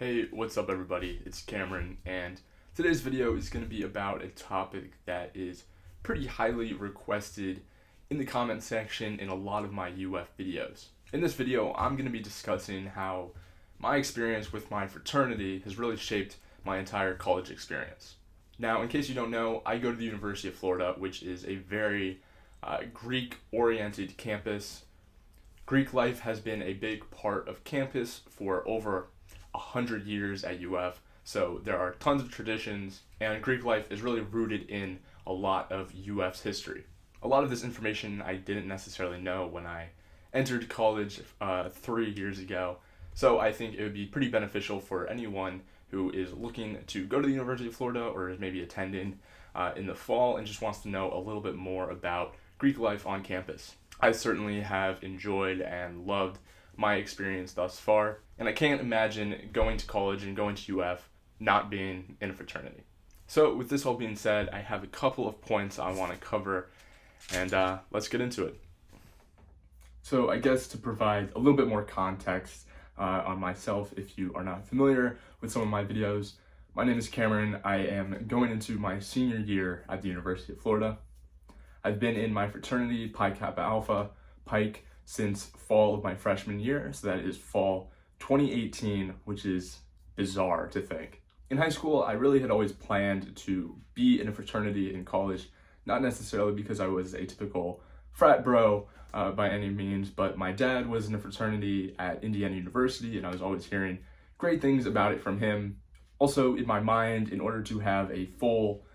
Hey, what's up everybody? It's Cameron, and today's video is going to be about a topic that is pretty highly requested in the comment section in a lot of my UF videos. In this video, I'm going to be discussing how my experience with my fraternity has really shaped my entire college experience. Now, in case you don't know, I go to the University of Florida, which is a very Greek-oriented campus. Greek life has been a big part of campus for over 100 years at UF, so there are tons of traditions, and Greek life is really rooted in a lot of UF's history. A lot of this information I didn't necessarily know when I entered college 3 years ago, so I think it would be pretty beneficial for anyone who is looking to go to the University of Florida or is maybe attending in the fall and just wants to know a little bit more about Greek life on campus. I certainly have enjoyed and loved my experience thus far, and I can't imagine going to college and going to UF not being in a fraternity. So with this all being said, I have a couple of points I want to cover, and let's get into it. So I guess to provide a little bit more context on myself, if you are not familiar with some of my videos, my name is Cameron. I am going into my senior year at the University of Florida. I've been in my fraternity, Pi Kappa Alpha, Pike, since fall of my freshman year, so that is fall 2018, which is bizarre to think. In high school, I really had always planned to be in a fraternity in college, not necessarily because I was a typical frat bro by any means, but my dad was in a fraternity at Indiana University, and I was always hearing great things about it from him. Also, in my mind, in order to have a full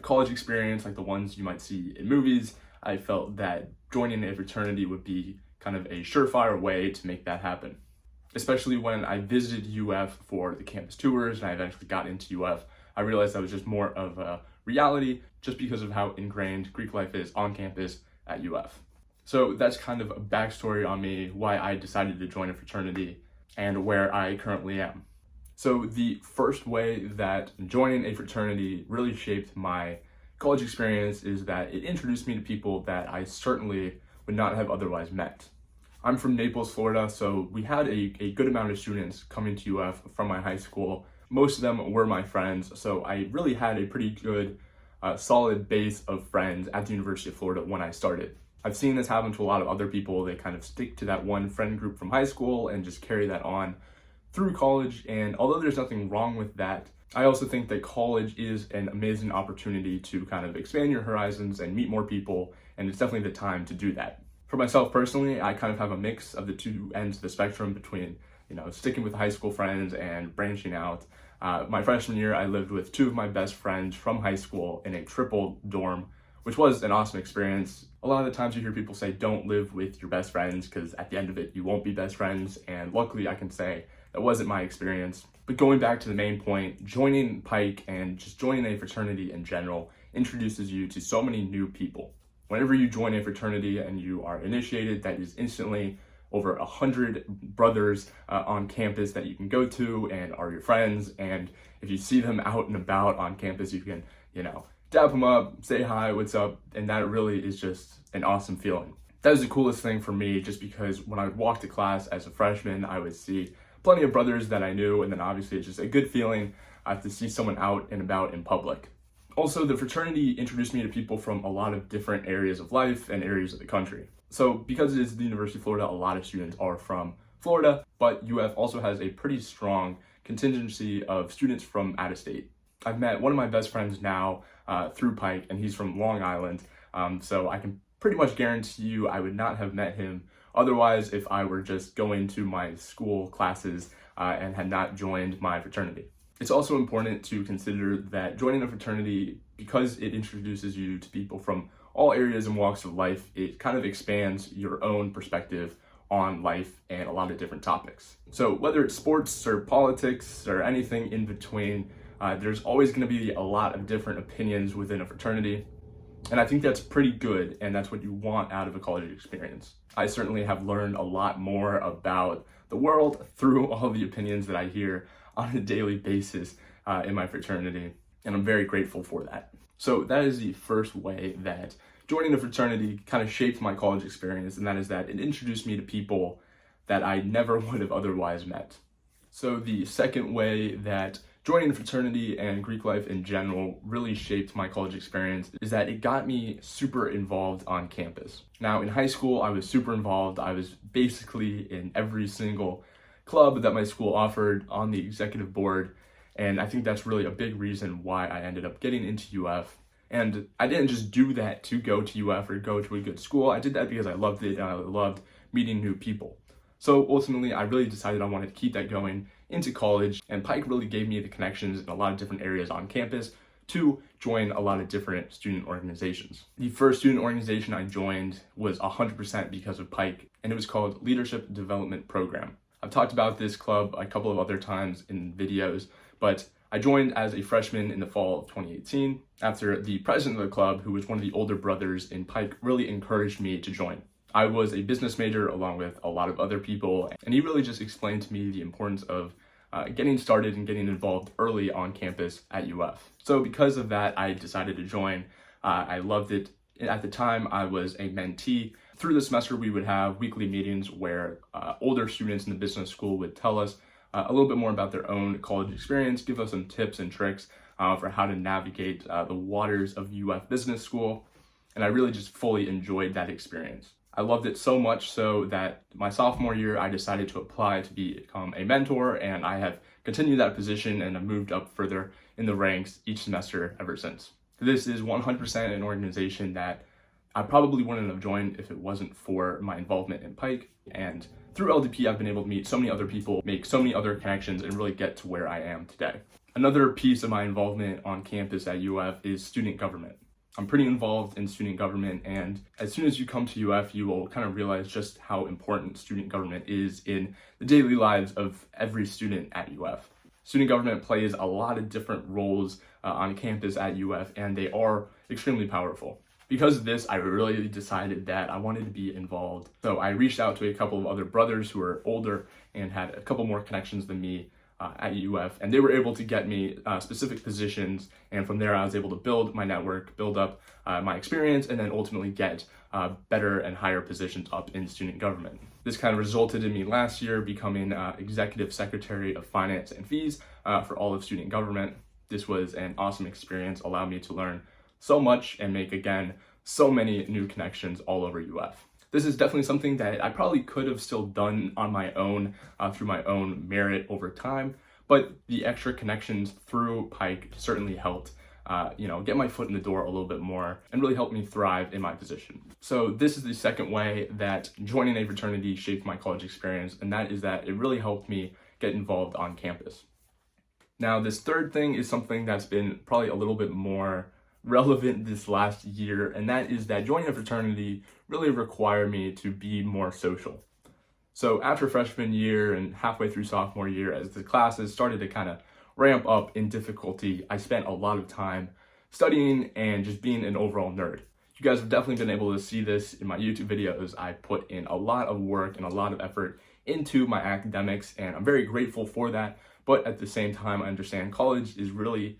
college experience like the ones you might see in movies, I felt that joining a fraternity would be kind of a surefire way to make that happen. Especially when I visited UF for the campus tours and I eventually got into UF, I realized that was just more of a reality just because of how ingrained Greek life is on campus at UF. So that's kind of a backstory on me, why I decided to join a fraternity and where I currently am. So the first way that joining a fraternity really shaped my college experience is that it introduced me to people that I certainly would not have otherwise met. I'm from Naples, Florida, so we had a good amount of students coming to UF from my high school. Most of them were my friends, so I really had a pretty good, solid base of friends at the University of Florida when I started. I've seen this happen to a lot of other people. They kind of stick to that one friend group from high school and just carry that on through college, and although there's nothing wrong with that, I also think that college is an amazing opportunity to kind of expand your horizons and meet more people, and it's definitely the time to do that. For myself personally, I kind of have a mix of the two ends of the spectrum between, sticking with high school friends and branching out. My freshman year, I lived with two of my best friends from high school in a triple dorm, which was an awesome experience. A lot of the times you hear people say, don't live with your best friends because at the end of it, you won't be best friends. And luckily I can say that wasn't my experience. But going back to the main point, joining Pike and just joining a fraternity in general introduces you to so many new people. Whenever you join a fraternity and you are initiated, that is instantly over 100 brothers on campus that you can go to and are your friends. And if you see them out and about on campus, you can, dap them up, say hi, what's up, and that really is just an awesome feeling. That was the coolest thing for me, just because when I would walk to class as a freshman, I would see plenty of brothers that I knew, and then obviously it's just a good feeling to see someone out and about in public. Also, the fraternity introduced me to people from a lot of different areas of life and areas of the country. So because it is the University of Florida, a lot of students are from Florida, but UF also has a pretty strong contingency of students from out of state. I've met one of my best friends now through Pike, and he's from Long Island, so I can pretty much guarantee you I would not have met him otherwise if I were just going to my school classes and had not joined my fraternity. It's also important to consider that joining a fraternity, because it introduces you to people from all areas and walks of life, it kind of expands your own perspective on life and a lot of different topics. So whether it's sports or politics or anything in between, there's always going to be a lot of different opinions within a fraternity. And I think that's pretty good, and that's what you want out of a college experience. I certainly have learned a lot more about the world through all the opinions that I hear on a daily basis in my fraternity, and I'm very grateful for that. So that is the first way that joining a fraternity kind of shaped my college experience, and that is that it introduced me to people that I never would have otherwise met. So the second way that joining a fraternity and Greek life in general really shaped my college experience is that it got me super involved on campus. Now, in high school, I was super involved. I was basically in every single club that my school offered, on the executive board, and I think that's really a big reason why I ended up getting into UF. And I didn't just do that to go to UF or go to a good school. I did that because I loved it and I loved meeting new people. So ultimately, I really decided I wanted to keep that going into college, and Pike really gave me the connections in a lot of different areas on campus to join a lot of different student organizations. The first student organization I joined was 100% because of Pike, and it was called Leadership Development Program. I've talked about this club a couple of other times in videos, but I joined as a freshman in the fall of 2018 after the president of the club, who was one of the older brothers in Pike, really encouraged me to join. I was a business major along with a lot of other people, and he really just explained to me the importance of getting started and getting involved early on campus at UF. So because of that, I decided to join. I loved it. At the time, I was a mentee. Through the semester, we would have weekly meetings where older students in the business school would tell us a little bit more about their own college experience, give us some tips and tricks for how to navigate the waters of UF Business School. And I really just fully enjoyed that experience. I loved it so much so that my sophomore year, I decided to apply to become a mentor, and I have continued that position and have moved up further in the ranks each semester ever since. This is 100% an organization that I probably wouldn't have joined if it wasn't for my involvement in Pike. And through LDP, I've been able to meet so many other people, make so many other connections, and really get to where I am today. Another piece of my involvement on campus at UF is student government. I'm pretty involved in student government, and as soon as you come to UF, you will kind of realize just how important student government is in the daily lives of every student at UF. Student government plays a lot of different roles on campus at UF, and they are extremely powerful. Because of this, I really decided that I wanted to be involved. So I reached out to a couple of other brothers who were older and had a couple more connections than me at UF, and they were able to get me specific positions, and from there I was able to build my network, build up my experience, and then ultimately get better and higher positions up in student government. This kind of resulted in me last year becoming Executive Secretary of Finance and Fees for all of student government. This was an awesome experience, allowed me to learn so much and make, again, so many new connections all over UF. This is definitely something that I probably could have still done on my own through my own merit over time, but the extra connections through Pike certainly helped get my foot in the door a little bit more and really helped me thrive in my position. So this is the second way that joining a fraternity shaped my college experience, and that is that it really helped me get involved on campus. Now, this third thing is something that's been probably a little bit more relevant this last year, and that is that joining a fraternity really required me to be more social. So after freshman year and halfway through sophomore year, as the classes started to kind of ramp up in difficulty, I spent a lot of time studying and just being an overall nerd. You guys have definitely been able to see this in my YouTube videos. I put in a lot of work and a lot of effort into my academics, and I'm very grateful for that. But at the same time, I understand college is really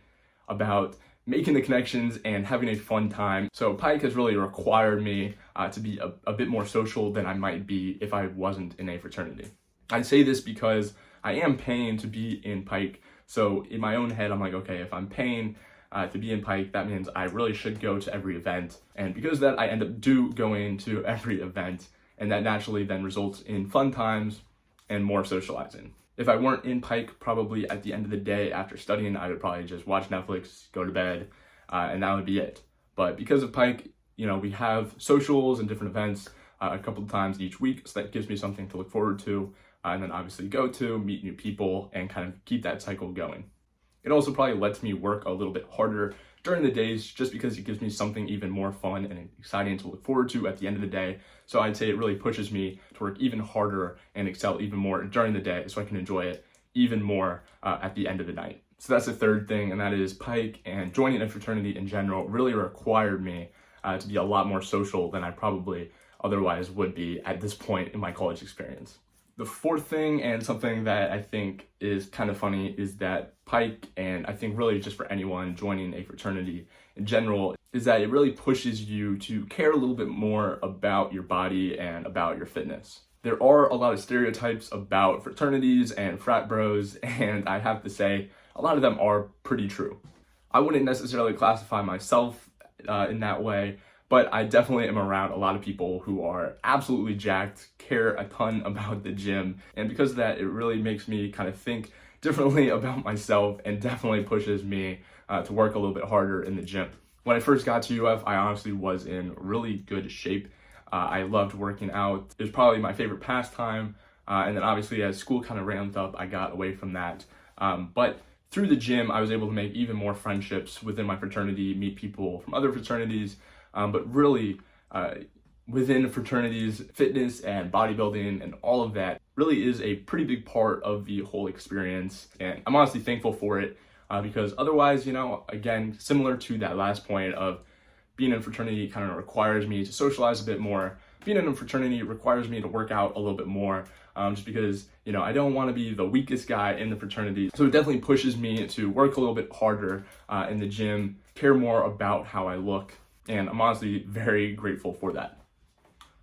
about making the connections and having a fun time. So Pike has really required me to be a bit more social than I might be if I wasn't in a fraternity. I say this because I am paying to be in Pike. So in my own head, I'm like, okay, if I'm paying to be in Pike, that means I really should go to every event. And because of that, I end up going to every event, and that naturally then results in fun times and more socializing. If I weren't in Pike, probably at the end of the day after studying, I would probably just watch Netflix, go to bed, and that would be it. But because of Pike, we have socials and different events a couple of times each week, so that gives me something to look forward to, and then obviously go to, meet new people, and kind of keep that cycle going. It also probably lets me work a little bit harder during the days, just because it gives me something even more fun and exciting to look forward to at the end of the day. So I'd say it really pushes me to work even harder and excel even more during the day, so I can enjoy it even more at the end of the night. So that's the third thing, and that is Pike and joining a fraternity in general really required me to be a lot more social than I probably otherwise would be at this point in my college experience. The fourth thing, and something that I think is kind of funny, is that Pike, and I think really just for anyone joining a fraternity in general, is that it really pushes you to care a little bit more about your body and about your fitness. There are a lot of stereotypes about fraternities and frat bros, and I have to say, a lot of them are pretty true. I wouldn't necessarily classify myself in that way, but I definitely am around a lot of people who are absolutely jacked, care a ton about the gym, and because of that, it really makes me kind of think differently about myself and definitely pushes me to work a little bit harder in the gym. When I first got to UF, I honestly was in really good shape. I loved working out. It was probably my favorite pastime, and then obviously as school kind of ramped up, I got away from that. But through the gym, I was able to make even more friendships within my fraternity, meet people from other fraternities, but really within fraternities, fitness and bodybuilding and all of that really is a pretty big part of the whole experience. And I'm honestly thankful for it because otherwise, again, similar to that last point of being in a fraternity kind of requires me to socialize a bit more. Being in a fraternity requires me to work out a little bit more just because, I don't want to be the weakest guy in the fraternity. So it definitely pushes me to work a little bit harder in the gym, care more about how I look, and I'm honestly very grateful for that.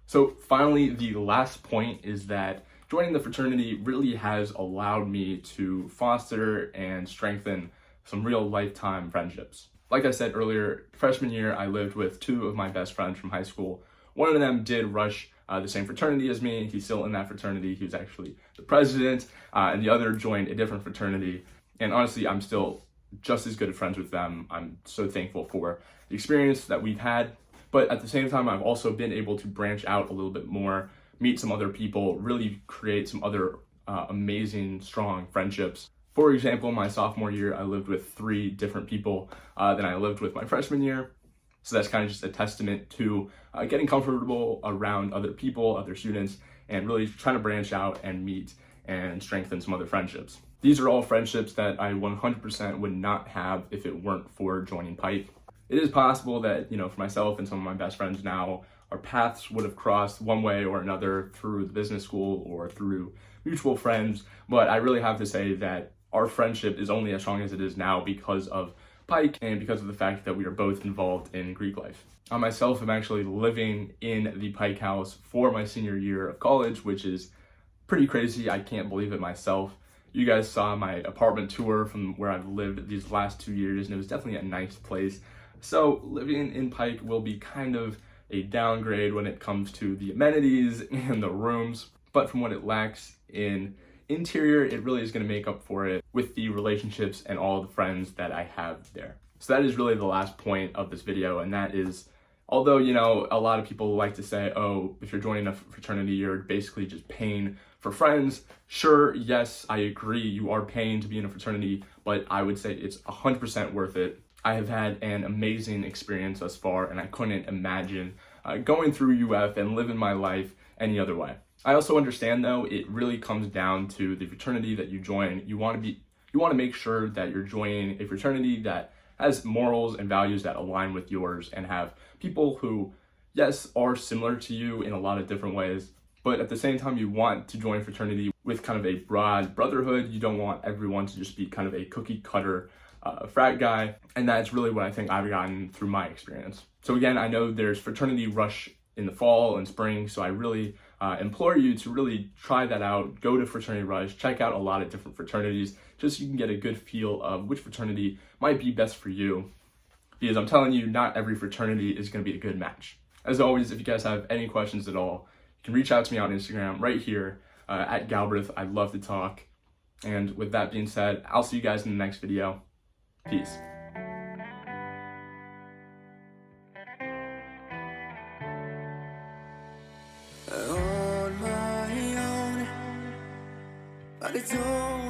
So finally, the last point is that joining the fraternity really has allowed me to foster and strengthen some real lifetime friendships. Like I said earlier, freshman year, I lived with two of my best friends from high school. One of them did rush the same fraternity as me. He's still in that fraternity. He was actually the president, and the other joined a different fraternity. And honestly, I'm still just as good of friends with them. I'm so thankful for the experience that we've had. But at the same time, I've also been able to branch out a little bit more, meet some other people, really create some other amazing, strong friendships. For example, my sophomore year, I lived with 3 different people than I lived with my freshman year. So that's kind of just a testament to getting comfortable around other people, other students, and really trying to branch out and meet and strengthen some other friendships. These are all friendships that I 100% would not have if it weren't for joining Pike. It is possible that, for myself and some of my best friends now, our paths would have crossed one way or another through the business school or through mutual friends, but I really have to say that our friendship is only as strong as it is now because of Pike and because of the fact that we are both involved in Greek life. I myself am actually living in the Pike house for my senior year of college, which is pretty crazy. I can't believe it myself. You guys saw my apartment tour from where I've lived these last 2 years, and it was definitely a nice place. So living in Pike will be kind of a downgrade when it comes to the amenities and the rooms, but from what it lacks in interior, it really is going to make up for it with the relationships and all the friends that I have there. So that is really the last point of this video, and that is, although, a lot of people like to say, oh, if you're joining a fraternity, you're basically just paying for friends. Sure, yes, I agree, you are paying to be in a fraternity, but I would say it's 100% worth it. I have had an amazing experience thus far, and I couldn't imagine going through UF and living my life any other way. I also understand, though, it really comes down to the fraternity that you join. You want to make sure that you're joining a fraternity that has morals and values that align with yours and have people who, yes, are similar to you in a lot of different ways, but at the same time, you want to join a fraternity with kind of a broad brotherhood. You don't want everyone to just be kind of a cookie cutter frat guy, and that's really what I think I've gotten through my experience. So again, I know there's fraternity rush in the fall and spring, so I really implore you to really try that out. Go to Fraternity Rush, check out a lot of different fraternities, just so you can get a good feel of which fraternity might be best for you, because I'm telling you, not every fraternity is going to be a good match. As always, if you guys have any questions at all, you can reach out to me on Instagram right here at Galbraith. I'd love to talk. And with that being said, I'll see you guys in the next video. Peace. On my own, but it's all